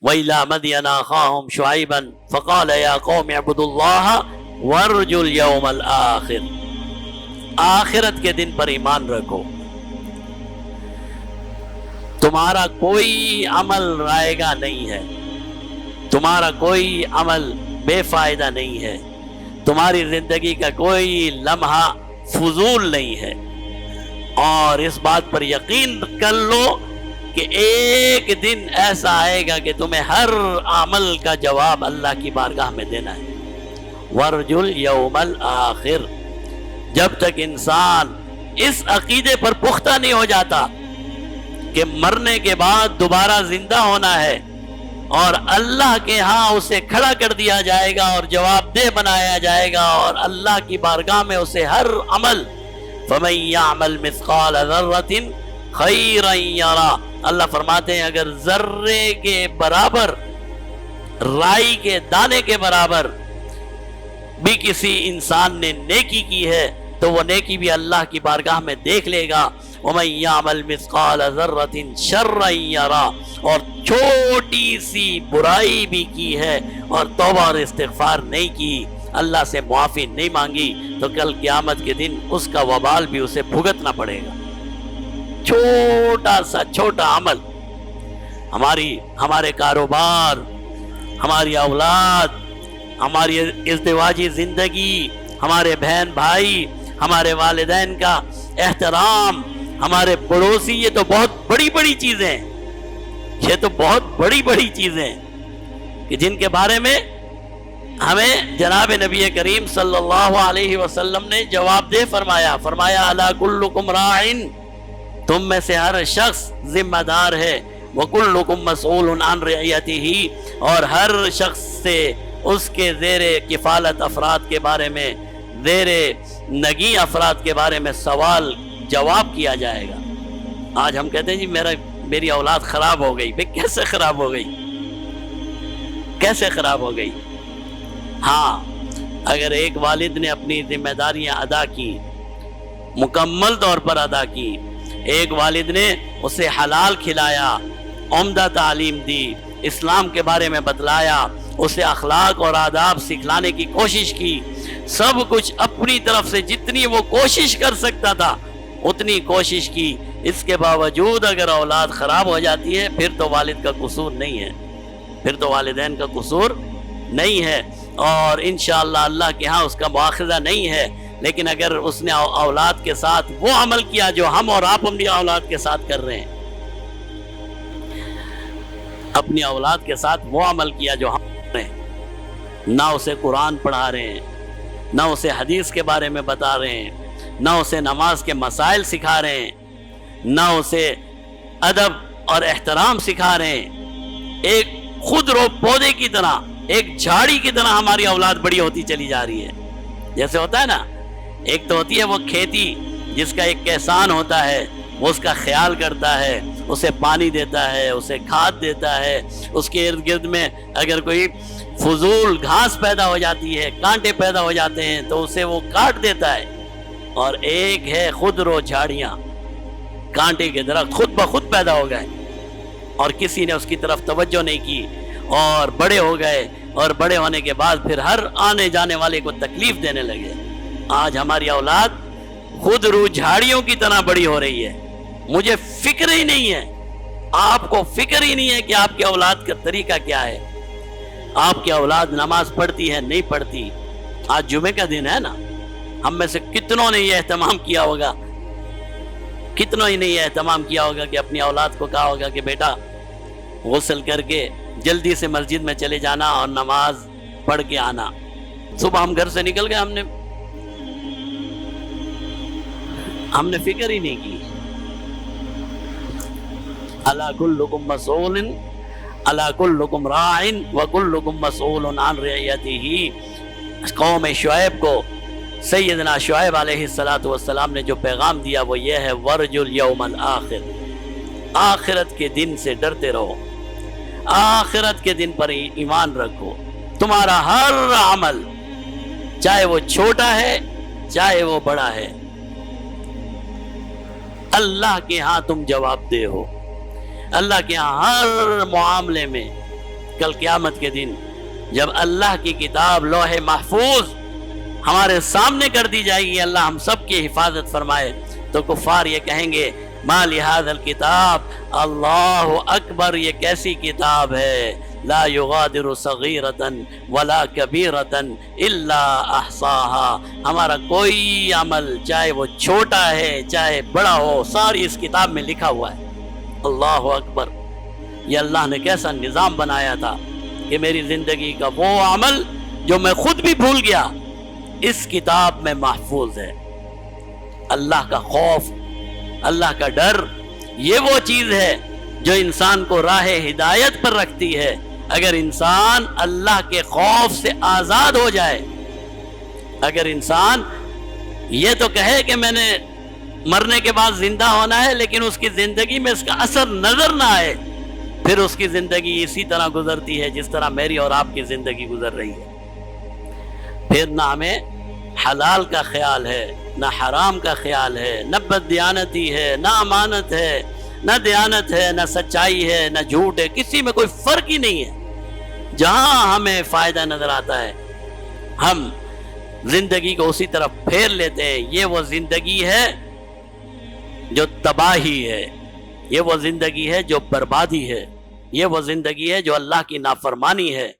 وَإِلَىٰ مَدْيَنَ أَخَاهُمْ شُعَيْبًا فَقَالَ يَا قَوْمِ اعْبُدُوا اللَّهَ وَارْجُوا الْيَوْمَ الْآخِرَ، آخرت کے دن پر ایمان رکھو، تمہارا کوئی عمل رائے گا نہیں ہے، تمہارا کوئی عمل بے فائدہ نہیں ہے، تمہاری زندگی کا کوئی لمحہ فضول نہیں ہے، اور اس بات پر یقین کر لو کہ ایک دن ایسا آئے گا کہ تمہیں ہر عمل کا جواب اللہ کی بارگاہ میں دینا ہے۔ وَارْجُوا الْيَوْمَ الْآخِرَ، جب تک انسان اس عقیدے پر پختہ نہیں ہو جاتا کہ مرنے کے بعد دوبارہ زندہ ہونا ہے اور اللہ کے ہاں اسے کھڑا کر دیا جائے گا اور جواب دہ بنایا جائے گا، اور اللہ کی بارگاہ میں اسے ہر عمل فَمَن يَعْمَلْ مِثْقَالَ ذَرَّةٍ خَيْرًا يَرَهُ، اللہ فرماتے ہیں اگر ذرے کے برابر، رائی کے دانے کے برابر بھی کسی انسان نے نیکی کی ہے تو وہ نیکی بھی اللہ کی بارگاہ میں دیکھ لے گا۔ وَمَن يَعْمَلْ مِثْقَالَ ذَرَّةٍ شَرًّا يَرَهُ، اور چھوٹی سی برائی بھی کی ہے اور توبہ اور استغفار نہیں کی، اللہ سے معافی نہیں مانگی، تو کل قیامت کے دن اس کا وبال بھی اسے بھگتنا پڑے گا۔ چھوٹا سا چھوٹا عمل، ہمارے کاروبار، ہماری اولاد، ہماری ازدواجی زندگی، ہمارے بہن بھائی، ہمارے والدین کا احترام، ہمارے پڑوسی، یہ تو بہت بڑی بڑی چیزیں ہیں، یہ تو بہت بڑی بڑی چیزیں ہیں کہ جن کے بارے میں ہمیں جناب نبی کریم صلی اللہ علیہ وسلم نے جواب دہ فرمایا الا کلکم راعٍ، تم میں سے ہر شخص ذمہ دار ہے، وکلکم مسئول عن رعیتہ، اور ہر شخص سے اس کے زیر کفالت افراد کے بارے میں، زیر نگی افراد کے بارے میں سوال جواب کیا جائے گا۔ آج ہم کہتے ہیں جی میری اولاد خراب ہو گئی، بھئی کیسے خراب ہو گئی؟ کیسے خراب ہو گئی؟ ہاں، اگر ایک والد نے اپنی ذمہ داریاں ادا کی، مکمل طور پر ادا کی، ایک والد نے اسے حلال کھلایا، عمدہ تعلیم دی، اسلام کے بارے میں بتلایا، اسے اخلاق اور آداب سکھلانے کی کوشش کی، سب کچھ اپنی طرف سے جتنی وہ کوشش کر سکتا تھا اتنی کوشش کی، اس کے باوجود اگر اولاد خراب ہو جاتی ہے پھر تو والد کا قصور نہیں ہے، پھر تو والدین کا قصور نہیں ہے، اور انشاءاللہ اللہ کے ہاں اس کا مواخذہ نہیں ہے۔ لیکن اگر اس نے اولاد کے ساتھ وہ عمل کیا جو ہم اور آپ اپنی اولاد کے ساتھ کر رہے ہیں، اپنی اولاد کے ساتھ وہ عمل کیا جو ہم کر رہے ہیں، نہ اسے قرآن پڑھا رہے ہیں، نہ اسے حدیث کے بارے میں بتا رہے ہیں، نہ اسے نماز کے مسائل سکھا رہے ہیں، نہ اسے ادب اور احترام سکھا رہے ہیں، ایک خود رو پودے کی طرح، ایک جھاڑی کی طرح ہماری اولاد بڑی ہوتی چلی جا رہی ہے۔ جیسے ہوتا ہے نا، ایک تو ہوتی ہے وہ کھیتی جس کا ایک کسان ہوتا ہے، وہ اس کا خیال کرتا ہے، اسے پانی دیتا ہے، اسے کھاد دیتا ہے، اس کے ارد گرد میں اگر کوئی فضول گھاس پیدا ہو جاتی ہے، کانٹے پیدا ہو جاتے ہیں تو اسے وہ کاٹ دیتا ہے۔ اور ایک ہے خود رو جھاڑیاں، کانٹے کے درخت خود بخود پیدا ہو گئے اور کسی نے اس کی طرف توجہ نہیں کی اور بڑے ہو گئے، اور بڑے ہونے کے بعد پھر ہر آنے جانے والے کو تکلیف دینے لگے۔ آج ہماری اولاد خود رو جھاڑیوں کی طرح بڑی ہو رہی ہے، مجھے فکر ہی نہیں ہے، آپ کو فکر ہی نہیں ہے کہ آپ کی اولاد کا طریقہ کیا ہے، آپ کی اولاد نماز پڑھتی ہے نہیں پڑھتی۔ آج جمعے کا دن ہے نا، ہم میں سے کتنوں نے یہ اہتمام کیا ہوگا، کتنوں ہی نے یہ اہتمام کیا ہوگا کہ اپنی اولاد کو کہا ہوگا کہ بیٹا غسل کر کے جلدی سے مسجد میں چلے جانا اور نماز پڑھ کے آنا۔ صبح ہم گھر سے نکل گئے، ہم نے فکر ہی نہیں کی۔ الا کلکم مسئول الا کلکم راع وکلکم مسئول عن رعیتہ۔ قوم شعیب کو سیدنا شعیب علیہ السلام نے جو پیغام دیا وہ یہ ہے، ورجوا الیوم الآخر، آخرت کے دن سے ڈرتے رہو، آخرت کے دن پر ایمان رکھو، تمہارا ہر عمل چاہے وہ چھوٹا ہے چاہے وہ بڑا ہے، اللہ کے ہاں تم جواب دہ ہو، اللہ کے ہاں ہر معاملے میں کل قیامت کے دن جب اللہ کی کتاب لوح محفوظ ہمارے سامنے کر دی جائے گی، اللہ ہم سب کی حفاظت فرمائے، تو کفار یہ کہیں گے ما لہذا الکتاب، اللہ اکبر، یہ کیسی کتاب ہے، لا یغادر صغیرۃ ولا کبیرۃ الا احصاها، ہمارا کوئی عمل چاہے وہ چھوٹا ہے چاہے بڑا ہو ساری اس کتاب میں لکھا ہوا ہے۔ اللہ اکبر، یہ اللہ نے کیسا نظام بنایا تھا کہ میری زندگی کا وہ عمل جو میں خود بھی بھول گیا اس کتاب میں محفوظ ہے۔ اللہ کا خوف، اللہ کا ڈر، یہ وہ چیز ہے جو انسان کو راہ ہدایت پر رکھتی ہے۔ اگر انسان اللہ کے خوف سے آزاد ہو جائے، اگر انسان یہ تو کہے کہ میں نے مرنے کے بعد زندہ ہونا ہے لیکن اس کی زندگی میں اس کا اثر نظر نہ آئے، پھر اس کی زندگی اسی طرح گزرتی ہے جس طرح میری اور آپ کی زندگی گزر رہی ہے۔ پھر نہ ہمیں حلال کا خیال ہے، نہ حرام کا خیال ہے، نہ بددیانتی ہے، نہ امانت ہے، نہ دیانت ہے، نہ سچائی ہے، نہ جھوٹ ہے، کسی میں کوئی فرق ہی نہیں ہے۔ جہاں ہمیں فائدہ نظر آتا ہے ہم زندگی کو اسی طرف پھیر لیتے ہیں۔ یہ وہ زندگی ہے جو تباہی ہے، یہ وہ زندگی ہے جو بربادی ہے، یہ وہ زندگی ہے جو اللہ کی نافرمانی ہے۔